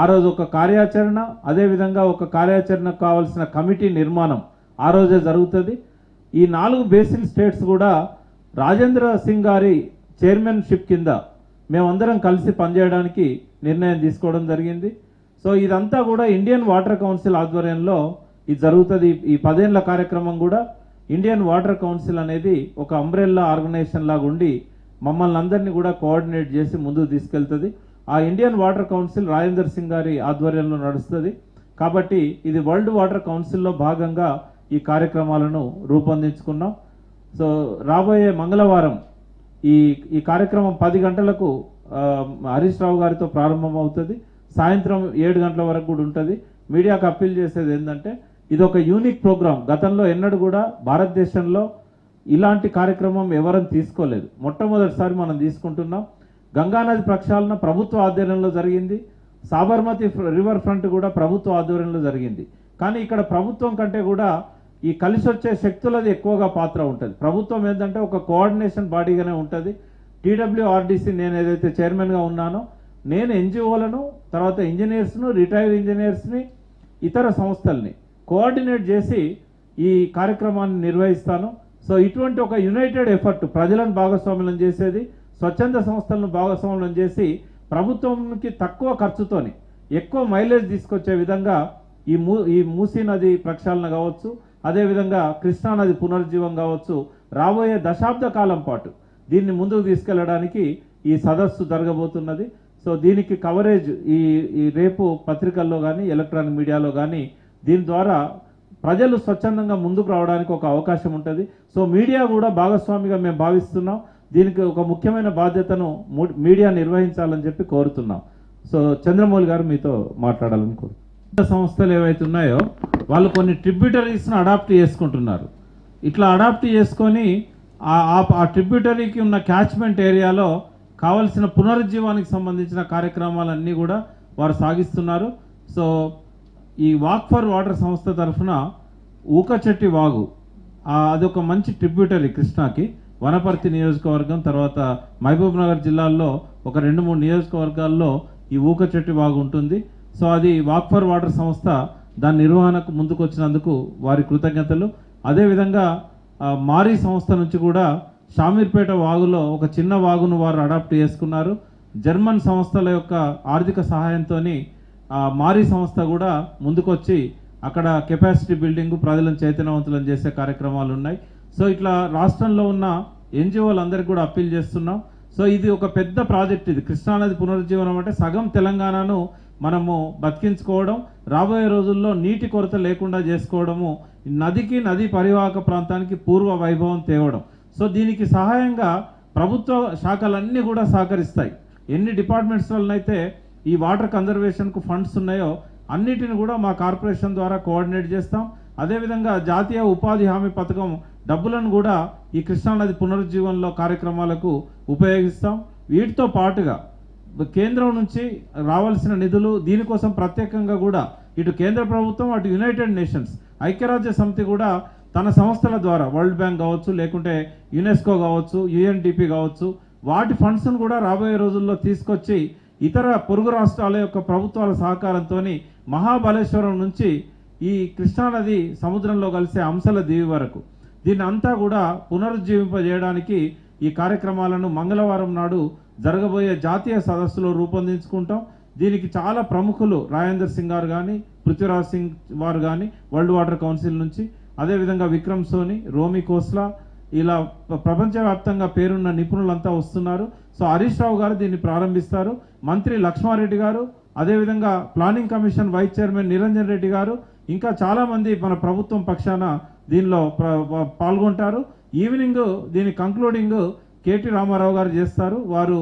ఆ రోజు ఒక కార్యాచరణ, అదేవిధంగా ఒక కార్యాచరణకు కావాల్సిన కమిటీ నిర్మాణం ఆ రోజే జరుగుతుంది. ఈ 4 బేసిన్ స్టేట్స్ కూడా రాజేంద్ర సింగ్ గారి చైర్మన్షిప్ కింద మేమందరం కలిసి పనిచేయడానికి నిర్ణయం తీసుకోవడం జరిగింది. సో ఇదంతా కూడా ఇండియన్ వాటర్ కౌన్సిల్ ఆధ్వర్యంలో ఇది జరుగుతుంది. ఈ 10 ఏళ్ల కార్యక్రమం కూడా ఇండియన్ వాటర్ కౌన్సిల్ అనేది ఒక అంబ్రెల్లా ఆర్గనైజేషన్ లాగా ఉండి మమ్మల్ని అందరినీ కూడా కోఆర్డినేట్ చేసి ముందుకు తీసుకెళ్తుంది. ఆ Indian water council Rajender Singh గారి ఆధ్వర్యంలో నడుస్తుంది. కాబట్టి ఇది వరల్డ్ వాటర్ కౌన్సిల్లో భాగంగా ఈ కార్యక్రమాలను రూపొందించుకున్నాం. సో రాబోయే మంగళవారం ఈ కార్యక్రమం 10 గంటలకు హరీష్ రావు గారితో ప్రారంభమవుతుంది. సాయంత్రం 7 గంటల వరకు కూడా ఉంటుంది. మీడియాకు అప్పీల్ చేసేది ఏంటంటే ఇది ఒక యూనిక్ ప్రోగ్రాం. గతంలో ఎన్నడూ కూడా భారతదేశంలో ఇలాంటి కార్యక్రమం ఎవరని తీసుకోలేదు. మొట్టమొదటిసారి మనం తీసుకుంటున్నాం. గంగానది ప్రక్షాళన ప్రభుత్వ ఆధ్వర్యంలో జరిగింది. సాబర్మతి రివర్ ఫ్రంట్ కూడా ప్రభుత్వ ఆధ్వర్యంలో జరిగింది. కానీ ఇక్కడ ప్రభుత్వం కంటే కూడా ఈ కలిసి వచ్చే శక్తులది ఎక్కువగా పాత్ర ఉంటుంది. ప్రభుత్వం ఏంటంటే ఒక కోఆర్డినేషన్ బాడీగానే ఉంటుంది. టీడబ్ల్యూఆర్డీసీ నేను ఏదైతే చైర్మన్గా ఉన్నానో నేను ఎన్జిఓలను, తర్వాత ఇంజనీర్స్ను, రిటైర్డ్ ఇంజనీర్స్ని, ఇతర సంస్థల్ని కోఆర్డినేట్ చేసి ఈ కార్యక్రమాన్ని నిర్వహిస్తాను. సో ఇటువంటి ఒక యునైటెడ్ ఎఫర్ట్, ప్రజలను భాగస్వామ్యం చేసేది, స్వచ్ఛంద సంస్థలను భాగస్వామ్యం చేసి ప్రభుత్వంకి తక్కువ ఖర్చుతోని ఎక్కువ మైలేజ్ తీసుకొచ్చే విధంగా ఈ మూసీ నది ప్రక్షాళన కావచ్చు, అదేవిధంగా కృష్ణానది పునరుజ్జీవం కావచ్చు, రాబోయే దశాబ్ద కాలం పాటు దీన్ని ముందుకు తీసుకెళ్లడానికి ఈ సదస్సు జరగబోతున్నది. సో దీనికి కవరేజ్ ఈ రేపు పత్రికల్లో కానీ ఎలక్ట్రానిక్ మీడియాలో కానీ దీని ద్వారా ప్రజలు స్వచ్ఛందంగా ముందుకు రావడానికి ఒక అవకాశం ఉంటుంది. సో మీడియా కూడా భాగస్వామిగా మేము భావిస్తున్నాం. దీనికి ఒక ముఖ్యమైన బాధ్యతను మీడియా నిర్వహించాలని చెప్పి కోరుతున్నాం. సో చంద్రమౌళి గారు మీతో మాట్లాడాలని సంస్థలు ఏవైతే ఉన్నాయో వాళ్ళు కొన్ని ట్రిబ్యూటరీస్ను అడాప్ట్ చేసుకుంటున్నారు. ఇట్లా అడాప్ట్ చేసుకొని ఆ ట్రిబ్యూటరీకి ఉన్న క్యాచ్మెంట్ ఏరియాలో కావలసిన పునరుజ్జీవానికి సంబంధించిన కార్యక్రమాలన్నీ కూడా వారు సాగిస్తున్నారు. సో ఈ వాక్ ఫర్ వాటర్ సంస్థ తరఫున ఊకచెట్టి వాగు అదొక మంచి ట్రిబ్యూటరీ కృష్ణాకి. వనపర్తి నియోజకవర్గం, తర్వాత మహబూబ్ నగర్ జిల్లాల్లో ఒక 2-3 నియోజకవర్గాల్లో ఈ ఊకచెట్టి వాగు ఉంటుంది. సో అది వాక్ ఫర్ వాటర్ సంస్థ దాని నిర్వహణకు ముందుకు వచ్చినందుకు వారి కృతజ్ఞతలు. అదేవిధంగా మారీ సంస్థ నుంచి కూడా షామీర్పేట వాగులో ఒక చిన్న వాగును వారు అడాప్ట్ చేసుకున్నారు. జర్మన్ సంస్థల యొక్క ఆర్థిక సహాయంతో మారీ సంస్థ కూడా ముందుకొచ్చి అక్కడ కెపాసిటీ బిల్డింగ్, ప్రజలను చైతన్యవంతులను చేసే కార్యక్రమాలు ఉన్నాయి. సో ఇట్లా రాష్ట్రంలో ఉన్న ఎన్జిఓలందరికీ కూడా అప్పీల్ చేస్తున్నాం. సో ఇది ఒక పెద్ద ప్రాజెక్ట్. ఇది కృష్ణానది పునరుజ్జీవనం అంటే సగం తెలంగాణను మనము బతికించుకోవడం, రాబోయే రోజుల్లో నీటి కొరత లేకుండా చేసుకోవడము, నదికి, నదీ పరివాహక ప్రాంతానికి పూర్వ వైభవం తేవడం. సో దీనికి సహాయంగా ప్రభుత్వ శాఖలన్నీ కూడా సహకరిస్తాయి. ఎన్ని డిపార్ట్మెంట్స్ వల్లనైతే ఈ వాటర్ కన్జర్వేషన్కు ఫండ్స్ ఉన్నాయో అన్నిటిని కూడా మా కార్పొరేషన్ ద్వారా కోఆర్డినేట్ చేస్తాం. అదేవిధంగా జాతీయ ఉపాధి హామీ పథకం డబ్బులను కూడా ఈ కృష్ణానది పునరుజ్జీవనంలో కార్యక్రమాలకు ఉపయోగిస్తాం. వీటితో పాటుగా కేంద్రం నుంచి రావాల్సిన నిధులు దీనికోసం ప్రత్యేకంగా కూడా ఇటు కేంద్ర ప్రభుత్వం, అటు యునైటెడ్ నేషన్స్, ఐక్యరాజ్య సమితి కూడా తన సంస్థల ద్వారా వరల్డ్ బ్యాంక్ కావచ్చు, లేకుంటే యునెస్కో కావచ్చు, యుఎన్డిపి కావచ్చు, వాటి ఫండ్స్ను కూడా రాబోయే రోజుల్లో తీసుకొచ్చి ఇతర పొరుగు రాష్ట్రాల యొక్క ప్రభుత్వాల సహకారంతో మహాబలేశ్వరం నుంచి ఈ కృష్ణానది సముద్రంలో కలిసే అంశల దీవి వరకు దీన్ని అంతా కూడా పునరుజ్జీవింపజేయడానికి ఈ కార్యక్రమాలను మంగళవారం నాడు జరగబోయే జాతీయ సదస్సులో రూపొందించుకుంటాం. దీనికి చాలా ప్రముఖులు రాజేందర్ సింగ్ గారు కానీ, పృథ్వీరాజ్ సింగ్ వారు కానీ వరల్డ్ వాటర్ కౌన్సిల్ నుంచి, అదేవిధంగా విక్రమ్ సోని, రోమి కోస్లా, ఇలా ప్రపంచవ్యాప్తంగా పేరున్న నిపుణులంతా వస్తున్నారు. సో హరీష్ రావు గారు దీన్ని ప్రారంభిస్తారు. మంత్రి లక్ష్మారెడ్డి గారు, అదేవిధంగా planning commission vice chairman Niranjan Reddy గారు, ఇంకా చాలామంది మన ప్రభుత్వం పక్షాన దీనిలో పాల్గొంటారు. ఈవినింగ్ దీని కంక్లూడింగ్ కేటీ రామారావు గారు చేస్తారు. వారు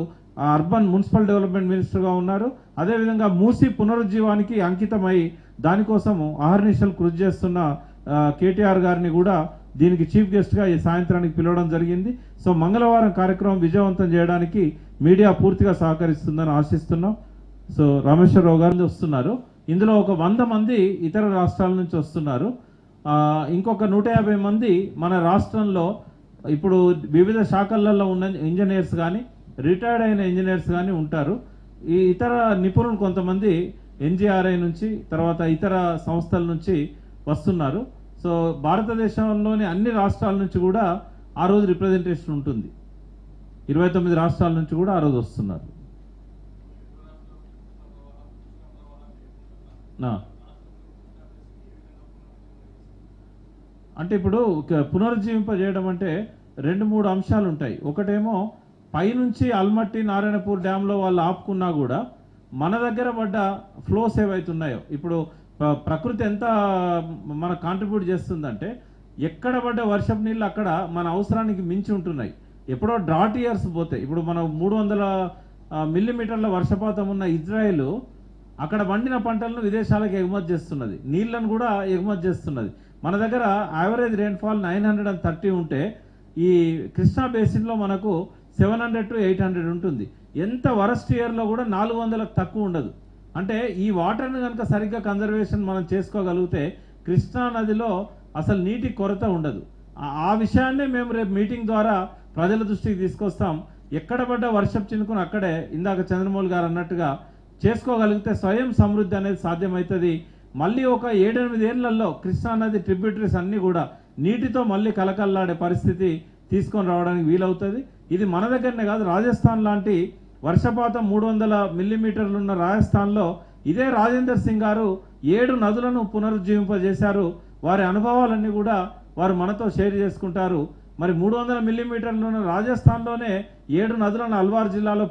అర్బన్ మున్సిపల్ డెవలప్మెంట్ మినిస్టర్గా ఉన్నారు. అదేవిధంగా మూసీ పునరుజ్జీవానికి అంకితమై దానికోసము అహర్నిశలు కృషి చేస్తున్న కేటీఆర్ గారిని కూడా దీనికి చీఫ్ గెస్ట్గా ఈ సాయంత్రానికి పిలవడం జరిగింది. సో మంగళవారం కార్యక్రమం విజయవంతం చేయడానికి మీడియా పూర్తిగా సహకరిస్తుందని ఆశిస్తున్నాం. సో రామేశ్వరరావు గారు వస్తున్నారు. ఇందులో ఒక 100 మంది ఇతర రాష్ట్రాల నుంచి వస్తున్నారు. ఇంకొక 150 మంది మన రాష్ట్రంలో ఇప్పుడు వివిధ శాఖలలో ఉన్న ఇంజనీర్స్ కానీ, రిటైర్డ్ అయిన ఇంజనీర్స్ కానీ ఉంటారు. ఈ ఇతర నిపుణులు కొంతమంది ఎన్జిఆర్ఐ నుంచి, తర్వాత ఇతర సంస్థల నుంచి వస్తున్నారు. సో భారతదేశంలోని అన్ని రాష్ట్రాల నుంచి కూడా ఆ రోజు రిప్రజెంటేషన్ ఉంటుంది. 29 రాష్ట్రాల నుంచి కూడా ఆ రోజు వస్తున్నారు. అంటే ఇప్పుడు పునరుజ్జీవింపజేయడం అంటే 2-3 అంశాలు ఉంటాయి. ఒకటేమో పైనుంచి అల్మట్టి నారాయణపూర్ డ్యాంలో వాళ్ళు ఆపుకున్నా కూడా మన దగ్గర పడ్డ ఫ్లోస్ ఏవైతున్నాయో, ఇప్పుడు ప్రకృతి ఎంత మన కాంట్రిబ్యూట్ చేస్తుందంటే ఎక్కడ పడ్డ వర్షపు నీళ్ళు అక్కడ మన అవసరానికి మించి ఉంటున్నాయి. ఎప్పుడో డ్రాట్ ఇయర్స్ పోతే, ఇప్పుడు మనం 300 మిల్లీమీటర్ల వర్షపాతం ఉన్న ఇజ్రాయెల్ అక్కడ పండిన పంటలను విదేశాలకు ఎగుమతి చేస్తున్నది, నీళ్లను కూడా ఎగుమతి చేస్తున్నది. మన దగ్గర యావరేజ్ రెయిన్ఫాల్ 930 ఉంటే ఈ కృష్ణా బేసిన్లో మనకు 700 to 800 ఉంటుంది. ఎంత వరస్ట్ ఇయర్లో కూడా 400లకు తక్కువ ఉండదు. అంటే ఈ వాటర్ని కనుక సరిగ్గా కన్జర్వేషన్ మనం చేసుకోగలిగితే కృష్ణా నదిలో అసలు నీటి కొరత ఉండదు. ఆ విషయాన్నే మేము రేపు మీటింగ్ ద్వారా ప్రజల దృష్టికి తీసుకొస్తాం. ఎక్కడ పడ్డ వర్షపు చినుకును అక్కడే ఇందాక చంద్రమౌళి గారు అన్నట్టుగా చేసుకోగలిగితే స్వయం సమృద్ధి అనేది సాధ్యమవుతుంది. మళ్ళీ ఒక 7-8 ఏళ్లలో కృష్ణానది ట్రిబ్యూటరీస్ అన్నీ కూడా నీటితో మళ్ళీ కలకల్లాడే పరిస్థితి తీసుకొని రావడానికి వీలవుతుంది. ఇది మన దగ్గరనే కాదు, రాజస్థాన్ లాంటి వర్షపాతం 300 మిల్లీమీటర్లు ఉన్న రాజస్థాన్లో ఇదే రాజేందర్ సింగ్ గారు 7 నదులను పునరుజ్జీవింపజేశారు. వారి అనుభవాలన్నీ కూడా వారు మనతో షేర్ చేసుకుంటారు. మరి 300 మిల్లీమీటర్లు ఉన్న రాజస్థాన్లోనే 7 నదులను అల్వార్ జిల్లాలో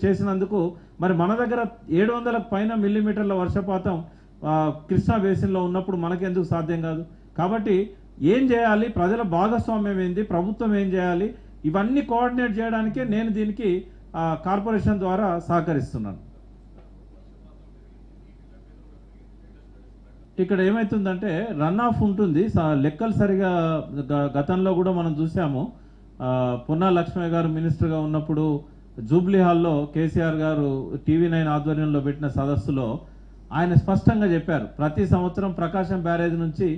చేసినందుకు మరి మన దగ్గర 700కు పైన మిల్లీమీటర్ల వర్షపాతం కృష్ణా బేసిన్లో ఉన్నప్పుడు మనకెందుకు సాధ్యం కాదు? కాబట్టి ఏం చేయాలి, ప్రజల భాగస్వామ్యం ఏంది, ప్రభుత్వం ఏం చేయాలి, ఇవన్నీ కోఆర్డినేట్ చేయడానికే నేను దీనికి కార్పొరేషన్ ద్వారా సహకరిస్తున్నాను. ఇక్కడ ఏమవుతుందంటే రన్ ఆఫ్ ఉంటుంది, లెక్కలు సరిగా గతంలో కూడా మనం చూసాము. పొన్నా లక్ష్మయ్య గారు మినిస్టర్గా ఉన్నప్పుడు జూబ్లీ హాల్లో కేసీఆర్ గారు TV9 ఆధ్వర్యంలో పెట్టిన సదస్సులో ఆయన స్పష్టంగా చెప్పారు, ప్రతి సంవత్సరం ప్రకాశం బ్యారేజ్ నుంచి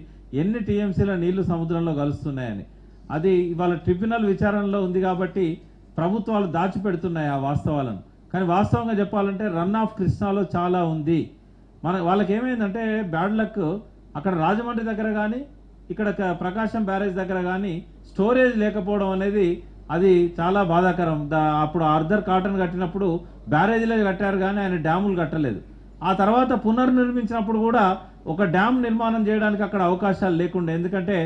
ఎన్ని TMCల నీళ్లు సముద్రంలో కలుస్తున్నాయని. అది ఇవాళ ట్రిబ్యునల్ విచారణలో ఉంది కాబట్టి ప్రభుత్వాలు దాచిపెడుతున్నాయి ఆ వాస్తవాలను. కానీ వాస్తవంగా చెప్పాలంటే రన్ ఆఫ్ కృష్ణాలో చాలా ఉంది. వాళ్ళకి ఏమైందంటే బ్యాడ్ లక్, అక్కడ రాజమండ్రి దగ్గర కానీ ఇక్కడ ప్రకాశం బ్యారేజ్ దగ్గర కానీ స్టోరేజ్ లేకపోవడం అనేది అది చాలా బాధాకరం. అప్పుడు ఆర్థర్ కాటన్ కట్టినప్పుడు బ్యారేజీలే కట్టారు కానీ ఆయన డ్యాములు కట్టలేదు. ఆ తర్వాత పునర్నిర్మించినప్పుడు కూడా ఒక డ్యామ్ నిర్మాణం చేయడానికి అక్కడ అవకాశాలు లేకుండా, ఎందుకంటే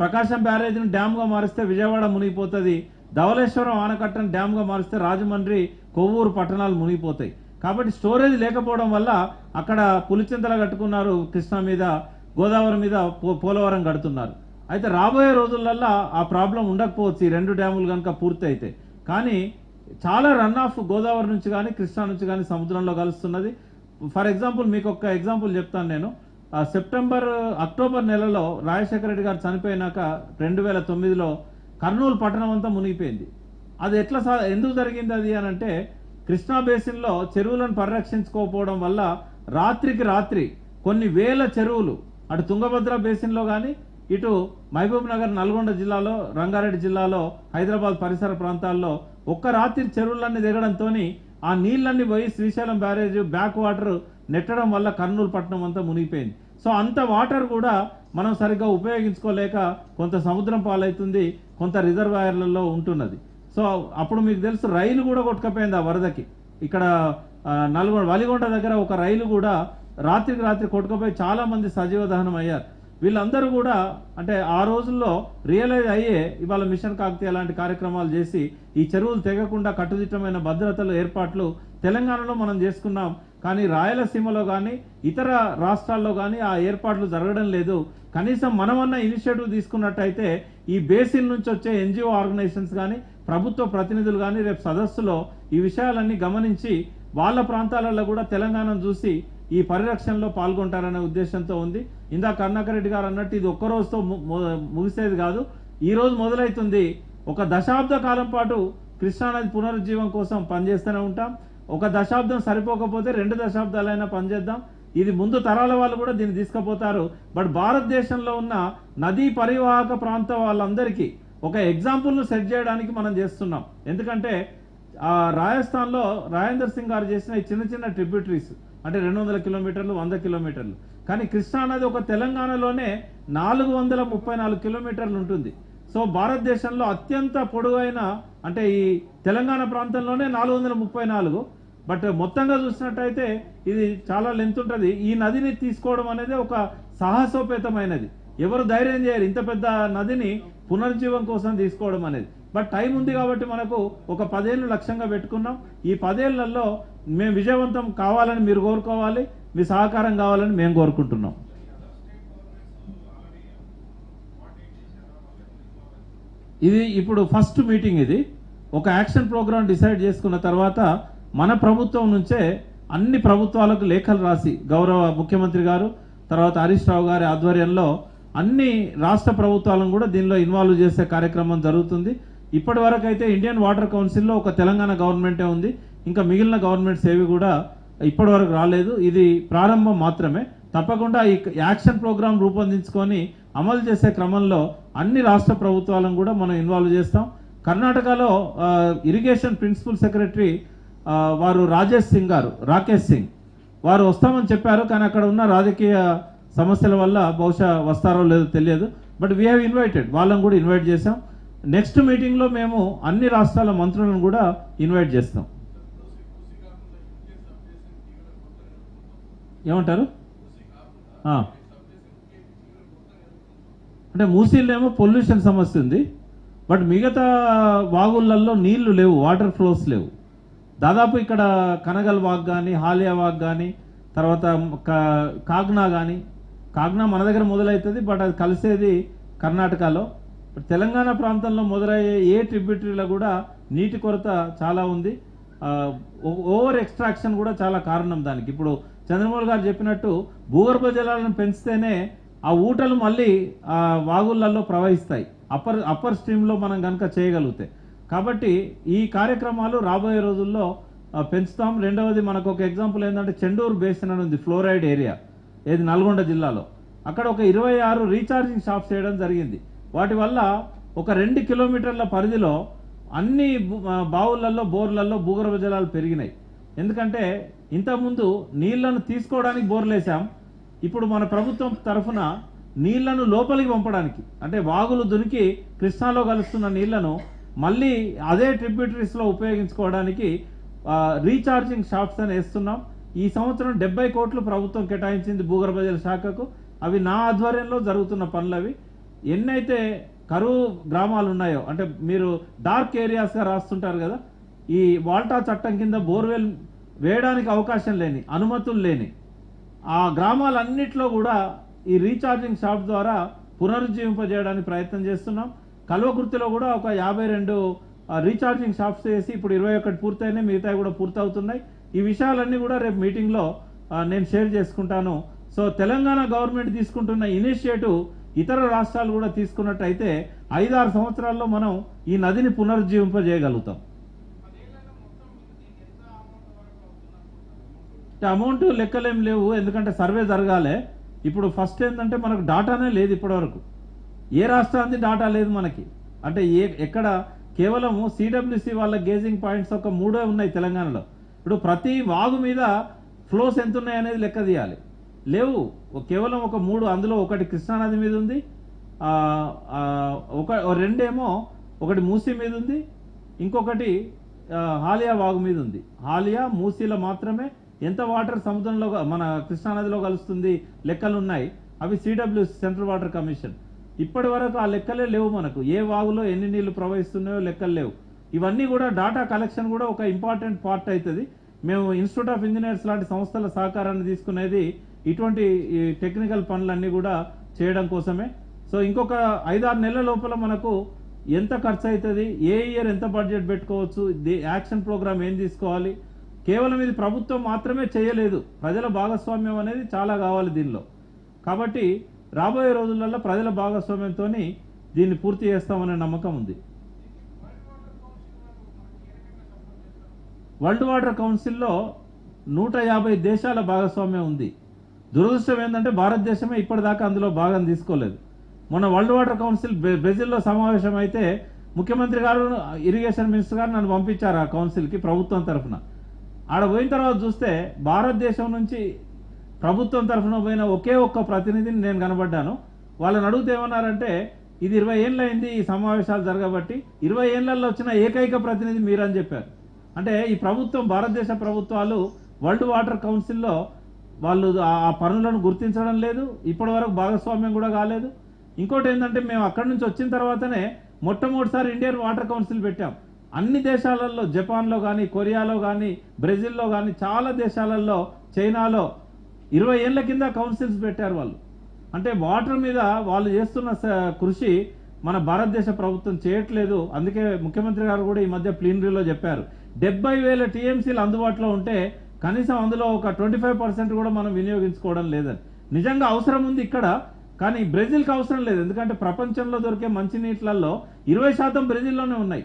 ప్రకాశం బ్యారేజ్ని డ్యామ్గా మారిస్తే విజయవాడ మునిగిపోతుంది, ధవళేశ్వరం ఆనకట్టను డ్యామ్గా మారిస్తే రాజమండ్రి, కొవ్వూరు పట్టణాలు మునిగిపోతాయి. కాబట్టి స్టోరేజ్ లేకపోవడం వల్ల అక్కడ పులిచింతల కట్టుకున్నారు, కృష్ణా మీద, గోదావరి మీద పోలవరం కడుతున్నారు. అయితే రాబోయే రోజులల్లో ఆ ప్రాబ్లం ఉండకపోవచ్చు ఈ 2 డ్యాములు కనుక పూర్తి అయితే. కానీ చాలా రన్ ఆఫ్ గోదావరి నుంచి కానీ కృష్ణా నుంచి కానీ సముద్రంలో కలుస్తున్నది. ఫర్ ఎగ్జాంపుల్ మీకు ఒక ఎగ్జాంపుల్ చెప్తాను నేను. అక్టోబర్ నెలలో రాజశేఖర రెడ్డి గారు చనిపోయినాక 2009లో కర్నూలు పట్టణం అంతా మునిగిపోయింది. అది ఎందుకు జరిగింది అది అని అంటే కృష్ణా బేసిన్లో చెరువులను పరిరక్షించుకోకపోవడం వల్ల రాత్రికి రాత్రి కొన్ని వేల చెరువులు అటు తుంగభద్ర బేసిన్లో కానీ ఇటు మహబూబ్ నగర్, నల్గొండ జిల్లాలో, రంగారెడ్డి జిల్లాలో, హైదరాబాద్ పరిసర ప్రాంతాల్లో ఒక్క రాత్రి చెరువులన్నీ దిగడంతో ఆ నీళ్ళన్నీ పోయి శ్రీశైలం బ్యారేజ్ బ్యాక్ వాటర్ నెట్టడం వల్ల కర్నూలు పట్టణం అంతా మునిగిపోయింది. సో అంత వాటర్ కూడా మనం సరిగ్గా ఉపయోగించుకోలేక కొంత సముద్రం పాలవుతుంది, కొంత రిజర్వాయర్లలో ఉంటున్నది. సో అప్పుడు మీకు తెలుసు రైలు కూడా కొట్టుకపోయింది ఆ వరదకి. ఇక్కడ వలిగొండ దగ్గర ఒక రైలు కూడా రాత్రికి రాత్రి కొట్టుకుపోయి చాలా మంది సజీవ దహనం అయ్యారు. వీళ్ళందరూ కూడా అంటే ఆ రోజుల్లో రియలైజ్ అయ్యే ఇవాళ మిషన్ కాకతీయ లాంటి కార్యక్రమాలు చేసి ఈ చెరువులు తెగకుండా కట్టుదిట్టమైన భద్రతలు ఏర్పాట్లు తెలంగాణలో మనం చేసుకున్నాం. కానీ రాయలసీమలో కానీ ఇతర రాష్ట్రాల్లో కానీ ఆ ఏర్పాట్లు జరగడం లేదు. కనీసం మనమన్నా ఇనిషియేటివ్ తీసుకున్నట్టయితే ఈ బేసిన్ నుంచి వచ్చే ఎన్జిఓ ఆర్గనైజేషన్స్ కానీ ప్రభుత్వ ప్రతినిధులు కానీ రేపు సదస్సులో ఈ విషయాలన్నీ గమనించి వాళ్ళ ప్రాంతాలలో కూడా తెలంగాణను చూసి ఈ పరిరక్షణలో పాల్గొంటారనే ఉద్దేశంతో ఉంది. ఇందాక కరుణాకర్ రెడ్డి గారు అన్నట్టు ఇది ఒక్క రోజుతో ముగిసేది కాదు. ఈ రోజు మొదలవుతుంది. ఒక దశాబ్ద కాలం పాటు కృష్ణానది పునరుజ్జీవం కోసం పనిచేస్తూనే ఉంటాం. ఒక దశాబ్దం సరిపోకపోతే 2 దశాబ్దాలైనా పనిచేద్దాం. ఇది ముందు తరాల వాళ్ళు కూడా దీన్ని తీసుకుపోతారు. బట్ భారతదేశంలో ఉన్న నదీ పరివాహక ప్రాంత వాళ్ళందరికీ ఒక ఎగ్జాంపుల్ను సెట్ చేయడానికి మనం చేస్తున్నాం. ఎందుకంటే రాజస్థాన్లో రాజేందర్ సింగ్ గారు చేసిన ఈ చిన్న చిన్న ట్రిబ్యూటరీస్ అంటే 200 కిలోమీటర్లు 100 కిలోమీటర్లు, కానీ కృష్ణానది ఒక తెలంగాణలోనే 434 కిలోమీటర్లు ఉంటుంది. సో భారతదేశంలో అత్యంత పొడవైన అంటే ఈ తెలంగాణ ప్రాంతంలోనే 434. బట్ మొత్తంగా చూసినట్టయితే ఇది చాలా లెంత్ ఉంటుంది. ఈ నదిని తీసుకోవడం అనేది ఒక సాహసోపేతమైనది. ఎవరు ధైర్యం చేయరు ఇంత పెద్ద నదిని పునరుజ్జీవం కోసం తీసుకోవడం అనేది. బట్ టైం ఉంది కాబట్టి మనకు ఒక 10 ఏళ్ళు లక్ష్యంగా పెట్టుకున్నాం. ఈ 10 ఏళ్లలో మేము విజయవంతం కావాలని మీరు కోరుకోవాలి, మీ సహకారం కావాలని మేము కోరుకుంటున్నాం. ఇది ఇప్పుడు ఫస్ట్ మీటింగ్. ఇది ఒక యాక్షన్ ప్రోగ్రామ్ డిసైడ్ చేసుకున్న తర్వాత మన ప్రభుత్వం నుంచే అన్ని ప్రభుత్వాలకు లేఖలు రాసి గౌరవ ముఖ్యమంత్రి గారు తర్వాత హరీష్ రావు గారి ఆధ్వర్యంలో అన్ని రాష్ట్ర ప్రభుత్వాలను కూడా దీనిలో ఇన్వాల్వ్ చేసే కార్యక్రమం జరుగుతుంది. ఇప్పటి వరకు అయితే ఇండియన్ వాటర్ కౌన్సిల్లో ఒక తెలంగాణ గవర్నమెంటే ఉంది. ఇంకా మిగిలిన గవర్నమెంట్స్ ఏవి కూడా ఇప్పటి వరకు రాలేదు. ఇది ప్రారంభం మాత్రమే. తప్పకుండా ఈ యాక్షన్ ప్రోగ్రామ్ రూపొందించుకొని అమలు చేసే క్రమంలో అన్ని రాష్ట్ర ప్రభుత్వాలను కూడా మనం ఇన్వాల్వ్ చేస్తాం. కర్ణాటకలో ఇరిగేషన్ ప్రిన్సిపల్ సెక్రటరీ వారు రాకేష్ సింగ్ వారు వస్తామని చెప్పారు. కానీ అక్కడ ఉన్న రాజకీయ సమస్యల వల్ల బహుశా వస్తారో లేదో తెలియదు. బట్ వీ హ్యావ్ ఇన్వైటెడ్, వాళ్ళని కూడా ఇన్వైట్ చేశాం. నెక్స్ట్ మీటింగ్లో మేము అన్ని రాష్ట్రాల మంత్రులను కూడా ఇన్వైట్ చేస్తాం. ఏమంటారు? అంటే మూసీలేమో పొల్యూషన్ సమస్య ఉంది. బట్ మిగతా వాగుళ్ళల్లో నీళ్లు లేవు, వాటర్ ఫ్లోస్ లేవు. దాదాపు ఇక్కడ కనగల్ వాగ్ కానీ హాలియా వాగ్ కానీ తర్వాత కాగ్నా మన దగ్గర మొదలవుతుంది. బట్ అది కలిసేది కర్ణాటకలో. తెలంగాణ ప్రాంతంలో మొదలయ్యే ఏ ట్రిబ్యూటరీలో కూడా నీటి కొరత చాలా ఉంది. ఓవర్ ఎక్స్ట్రాక్షన్ కూడా చాలా కారణం దానికి. ఇప్పుడు చంద్రమౌళి గారు చెప్పినట్టు భూగర్భ జలాలను పెంచితేనే ఆ ఊటలు మళ్ళీ ఆ వాగుళ్ళల్లో ప్రవహిస్తాయి అప్పర్ స్ట్రీమ్లో మనం కనుక చేయగలిగితే. కాబట్టి ఈ కార్యక్రమాలు రాబోయే రోజుల్లో పెంచుతాం. రెండవది మనకు ఒక ఎగ్జాంపుల్ ఏంటంటే చెండూరు బేసిన్ అని ఉంది, ఫ్లోరైడ్ ఏరియా, ఏది నల్గొండ జిల్లాలో. అక్కడ ఒక 26 రీఛార్జింగ్ షాప్స్ చేయడం జరిగింది. వాటి వల్ల ఒక 2 కిలోమీటర్ల పరిధిలో అన్ని బావులలో బోర్లలో భూగర్భ జలాలు పెరిగినాయి. ఎందుకంటే ఇంతకుముందు నీళ్లను తీసుకోవడానికి బోర్లు వేసాం. ఇప్పుడు మన ప్రభుత్వం తరఫున నీళ్లను లోపలికి పంపడానికి అంటే వాగులు దునికి కృష్ణాలో కలుస్తున్న నీళ్లను మళ్ళీ అదే ట్రిబ్యూటరీస్లో ఉపయోగించుకోవడానికి రీఛార్జింగ్ షాప్స్ అని వేస్తున్నాం. ఈ సంవత్సరం 70 కోట్లు ప్రభుత్వం కేటాయించింది భూగర్భ జల శాఖకు. అవి నా ఆధ్వర్యంలో జరుగుతున్న పనులు. అవి ఎన్నైతే కరువు గ్రామాలు ఉన్నాయో అంటే మీరు డార్క్ ఏరియాస్గా రాస్తుంటారు కదా, ఈ వాల్టా చట్టం కింద బోర్వెల్ వేయడానికి అవకాశం లేని, అనుమతులు లేని ఆ గ్రామాలన్నిట్లో కూడా ఈ రీఛార్జింగ్ షాప్ ద్వారా పునరుజ్జీవింపజేయడానికి ప్రయత్నం చేస్తున్నాం. కల్వకుర్తిలో కూడా ఒక 52 రీఛార్జింగ్ షాప్స్ చేసి ఇప్పుడు 21 పూర్తయినాయి, మిగతా కూడా పూర్తవుతున్నాయి. ఈ విషయాలన్నీ కూడా రేపు మీటింగ్లో నేను షేర్ చేసుకుంటాను. సో తెలంగాణ గవర్నమెంట్ తీసుకుంటున్న ఇనిషియేటివ్ ఇతర రాష్ట్రాలు కూడా తీసుకున్నట్టయితే 5-6 సంవత్సరాల్లో మనం ఈ నదిని పునరుజ్జీవింపజేయగలుగుతాం. అమౌంట్ లెక్కలేం లేవు, ఎందుకంటే సర్వే జరగాలి. ఇప్పుడు ఫస్ట్ ఏంటంటే మనకు డాటానే లేదు ఇప్పటివరకు. ఏ రాష్ట్రానికి డాటా లేదు మనకి. అంటే ఎక్కడ కేవలము సిడబ్ల్యూసి వాళ్ళ గేజింగ్ పాయింట్స్ ఒక 3 ఉన్నాయి తెలంగాణలో. ఇప్పుడు ప్రతి వాగు మీద ఫ్లోస్ ఎంత ఉన్నాయి అనేది లెక్క తీయాలి. లేవు, కేవలం ఒక 3, అందులో ఒకటి కృష్ణానది మీద ఉంది, రెండేమో ఒకటి మూసీ మీద ఉంది, ఇంకొకటి హాలియా వాగు మీద ఉంది. హాలియా మూసీలో మాత్రమే ఎంత వాటర్ సముద్రంలో మన కృష్ణానదిలో కలుస్తుంది లెక్కలు ఉన్నాయి. అవి CWC సెంట్రల్ వాటర్ కమిషన్. ఇప్పటి వరకు ఆ లెక్కలే లేవు మనకు. ఏ వాగులో ఎన్ని నీళ్లు ప్రవహిస్తున్నాయో లెక్కలు లేవు. ఇవన్నీ కూడా డాటా కలెక్షన్ కూడా ఒక ఇంపార్టెంట్ పార్ట్ అవుతుంది. మేము ఇన్స్టిట్యూట్ ఆఫ్ ఇంజనీర్స్ లాంటి సంస్థల సహకారాన్ని తీసుకునేది ఇటువంటి టెక్నికల్ పనులన్నీ కూడా చేయడం కోసమే. సో ఇంకొక 5-6 నెలల లోపల మనకు ఎంత ఖర్చు అవుతుంది, ఏ ఇయర్ ఎంత బడ్జెట్ పెట్టుకోవచ్చు, యాక్షన్ ప్రోగ్రామ్ ఏం తీసుకోవాలి. కేవలం ఇది ప్రభుత్వం మాత్రమే చేయలేదు, ప్రజల భాగస్వామ్యం అనేది చాలా కావాలి దీనిలో. కాబట్టి రాబోయే రోజులలో ప్రజల భాగస్వామ్యంతో దీన్ని పూర్తి చేస్తామనే నమ్మకం ఉంది. వరల్డ్ వాటర్ కౌన్సిల్లో 150 దేశాల భాగస్వామ్యం ఉంది. దురదృష్టం ఏంటంటే భారతదేశమే ఇప్పటిదాకా అందులో భాగం తీసుకోలేదు. మొన్న వరల్డ్ వాటర్ కౌన్సిల్ బ్రెజిల్లో సమావేశం అయితే ముఖ్యమంత్రి గారు, ఇరిగేషన్ మినిస్టర్ గారు నన్ను పంపించారు ఆ కౌన్సిల్కి ప్రభుత్వం తరఫున. ఆడ పోయిన తర్వాత చూస్తే భారతదేశం నుంచి ప్రభుత్వం తరఫున పోయిన ఒకే ఒక్క ప్రతినిధిని నేను కనబడ్డాను. వాళ్ళని అడిగితే ఏమన్నారంటే, ఇది 20 ఏళ్ళు అయింది ఈ సమావేశాలు జరగబట్టి, 20 ఏళ్లలో వచ్చిన ఏకైక ప్రతినిధి మీరని చెప్పారు. అంటే ఈ ప్రభుత్వం, భారతదేశ ప్రభుత్వాలు వరల్డ్ వాటర్ కౌన్సిల్లో వాళ్ళు ఆ పనులను గుర్తించడం లేదు, ఇప్పటి వరకు భాగస్వామ్యం కూడా కాలేదు. ఇంకోటి ఏంటంటే, మేము అక్కడి నుంచి వచ్చిన తర్వాతనే మొట్టమొదటిసారి ఇండియన్ వాటర్ కౌన్సిల్ పెట్టాం. అన్ని దేశాలలో, జపాన్లో కానీ, కొరియాలో కానీ, బ్రెజిల్లో కానీ, చాలా దేశాలలో, చైనాలో 20 ఏళ్ల కింద కౌన్సిల్స్ పెట్టారు వాళ్ళు. అంటే వాటర్ మీద వాళ్ళు చేస్తున్న కృషి మన భారతదేశ ప్రభుత్వం చేయట్లేదు. అందుకే ముఖ్యమంత్రి గారు కూడా ఈ మధ్య ప్లీనరీలో చెప్పారు, 70,000 TMCలు అందుబాటులో ఉంటే కనీసం అందులో ఒక 25% కూడా మనం వినియోగించుకోవడం లేదని. నిజంగా అవసరం ఉంది ఇక్కడ, కానీ బ్రెజిల్కి అవసరం లేదు. ఎందుకంటే ప్రపంచంలో దొరికే మంచినీటిలలో 20% బ్రెజిల్లోనే ఉన్నాయి.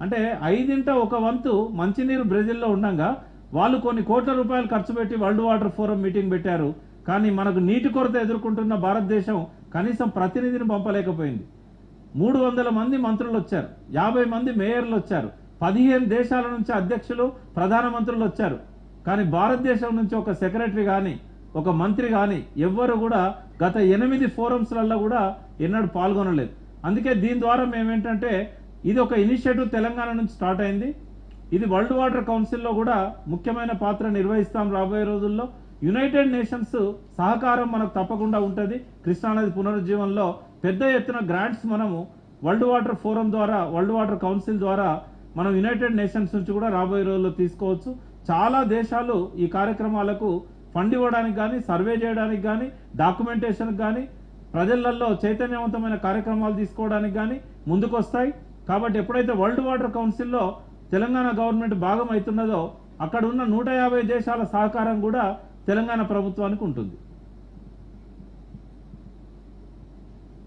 అంటే 1/5 వంతు మంచినీరు బ్రెజిల్లో ఉండగా వాళ్ళు కొన్ని కోట్ల రూపాయలు ఖర్చు పెట్టి వరల్డ్ వాటర్ ఫోరం మీటింగ్ పెట్టారు. కానీ మనకు నీటి కొరత ఎదుర్కొంటున్న భారతదేశం కనీసం ప్రతినిధిని పంపలేకపోయింది. 300 మంది మంత్రులు వచ్చారు, 50 మంది మేయర్లు వచ్చారు, 15 దేశాల నుంచి అధ్యక్షులు, ప్రధానమంత్రులు వచ్చారు. కానీ భారతదేశం నుంచి ఒక సెక్రటరీ కానీ, ఒక మంత్రి కానీ ఎవ్వరు కూడా గత 8 ఫోరమ్స్లలో కూడా ఎన్నడూ పాల్గొనలేదు. అందుకే దీని ద్వారా మేమేంటంటే, ఇది ఒక ఇనిషియేటివ్ తెలంగాణ నుంచి స్టార్ట్ అయింది. ఇది వరల్డ్ వాటర్ కౌన్సిల్లో కూడా ముఖ్యమైన పాత్ర నిర్వహిస్తాం రాబోయే రోజుల్లో. యునైటెడ్ నేషన్స్ సహకారం మనకు తప్పకుండా ఉంటుంది. కృష్ణానది పునరుజ్జీవంలో పెద్ద ఎత్తున గ్రాంట్స్ మనము వరల్డ్ వాటర్ ఫోరం ద్వారా, వరల్డ్ వాటర్ కౌన్సిల్ ద్వారా మనం యునైటెడ్ నేషన్స్ నుంచి కూడా రాబోయే రోజుల్లో తీసుకోవచ్చు. చాలా దేశాలు ఈ కార్యక్రమాలకు ఫండ్ ఇవ్వడానికి కానీ, సర్వే చేయడానికి కానీ, డాక్యుమెంటేషన్కి కానీ, ప్రజలలో చైతన్యవంతమైన కార్యక్రమాలు తీసుకోవడానికి కానీ ముందుకొస్తాయి. కాబట్టి ఎప్పుడైతే వరల్డ్ వాటర్ కౌన్సిల్లో తెలంగాణ గవర్నమెంట్ భాగం అవుతున్నదో, అక్కడ ఉన్న 150 దేశాల సహకారం కూడా తెలంగాణ ప్రభుత్వానికి ఉంటుంది.